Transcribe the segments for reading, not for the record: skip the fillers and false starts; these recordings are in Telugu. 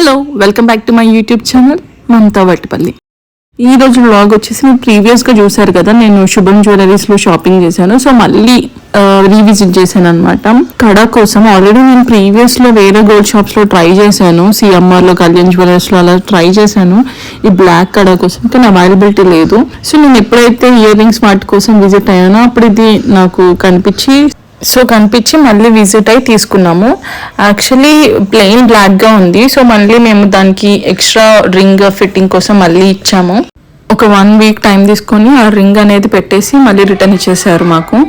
Hello welcome back to my YouTube channel Mamata Vattipalli. ఈ రోజు వ్లాగ్ వచ్చేసి మీరు ప్రీవియస్గా చూసారు కదా, నేను శుభం జ్యువెలరీస్లో షాపింగ్ చేశాను. సో మళ్ళీ రీవిజిట్ చేశాను అనమాట కడ కోసం. ఆల్రెడీ నేను ప్రీవియస్లో వేరే గోల్డ్ షాప్స్లో ట్రై చేశాను, సిఎంఆర్లో, కళ్యాణ్ జ్యువెలర్స్లో అలా ట్రై చేశాను ఈ బ్లాక్ కడ కోసం, కానీ అవైలబిలిటీ లేదు. సో నేను ఎప్పుడైతే ఇయర్ రింగ్స్ వాటి కోసం విజిట్ అయ్యానో అప్పుడు ఇది నాకు కనిపించి మళ్ళీ విజిట్ అయి తీసుకున్నాము. యాక్చువల్లీ ప్లెయిన్ బ్లాక్గా ఉంది. సో మళ్ళీ మేము దానికి ఎక్స్ట్రా రింగ్ ఫిట్టింగ్ కోసం మళ్ళీ ఇచ్చాము. ఒక 1 వీక్ టైం తీసుకొని ఆ రింగ్ అనేది పెట్టేసి మళ్ళీ రిటర్న్ ఇచ్చేసారు మాకు.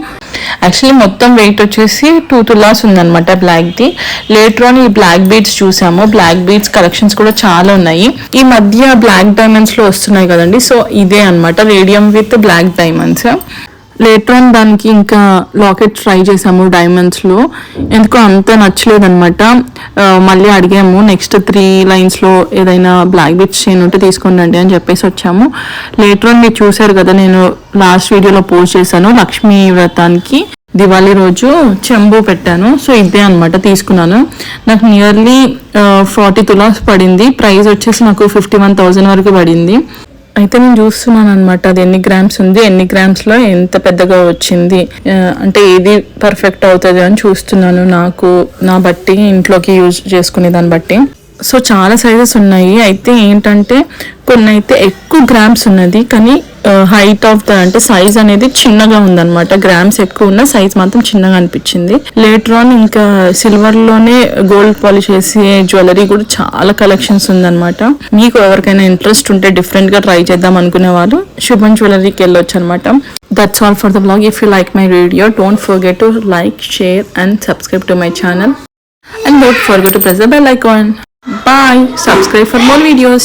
యాక్చువల్లీ మొత్తం వెయిట్ వచ్చేసి 2 తులాస్ ఉందన్నమాట బ్లాక్ది. లేటర్ ఆన్ ఈ బ్లాక్ బీడ్స్ చూసాము. బ్లాక్ బీడ్స్ కలెక్షన్స్ కూడా చాలా ఉన్నాయి. ఈ మధ్య బ్లాక్ డైమండ్స్లో వస్తున్నాయి కదండి, సో ఇదే అనమాట radium with black diamonds. Later on దానికి ఇంకా లాకెట్ ట్రై చేసాము డైమండ్స్లో, ఎందుకో అంత నచ్చలేదన్నమాట. మళ్ళీ అడిగాము నెక్స్ట్ 3 లైన్స్లో ఏదైనా బ్లాక్ బిట్స్ చైన్ ఉంటే తీసుకోండి అని చెప్పేసి వచ్చాము. లేటర్ ఆన్ మీరు చూసారు కదా, నేను లాస్ట్ వీడియోలో పోస్ట్ చేశాను, లక్ష్మీ వ్రతానికి దివాళీ రోజు చెంబు పెట్టాను. సో ఇదే అనమాట తీసుకున్నాను. నాకు నియర్లీ 40 తులాస్ పడింది. ప్రైస్ వచ్చేసి నాకు 51,000 వరకు పడింది. అయితే నేను చూస్తున్నాను అనమాట అది ఎన్ని గ్రామ్స్ ఉంది, ఎన్ని గ్రామ్స్లో ఎంత పెద్దగా వచ్చింది, అంటే ఏది పర్ఫెక్ట్ అవుతుంది అని చూస్తున్నాను నాకు నా బట్టి, ఇంట్లోకి యూజ్ చేసుకునే దాన్ని బట్టి. సో చాలా సైజెస్ ఉన్నాయి. అయితే ఏంటంటే కొన్ని అయితే ఎక్కువ గ్రామ్స్ ఉన్నది, కానీ హైట్ ఆఫ్ ద అంటే సైజ్ అనేది చిన్నగా ఉందన్నమాట. గ్రామ్స్ ఎక్కువ ఉన్న సైజ్ మాత్రం చిన్నగా అనిపించింది. లేటర్ ఆన్ ఇంకా సిల్వర్లోనే గోల్డ్ పాలిష్ చేసే జ్యువెలరీ కూడా చాలా కలెక్షన్స్ ఉందన్నమాట. మీకు ఎవరికైనా ఇంట్రెస్ట్ ఉంటే డిఫరెంట్గా ట్రై చేద్దాం అనుకునే వాళ్ళు శుభం జ్యువెలరీకి వెళ్ళొచ్చు అనమాట. That's all for the vlog. If you like my video, don't forget to like, share and subscribe to my channel. And don't forget to press the bell icon. Bye. Subscribe for more videos.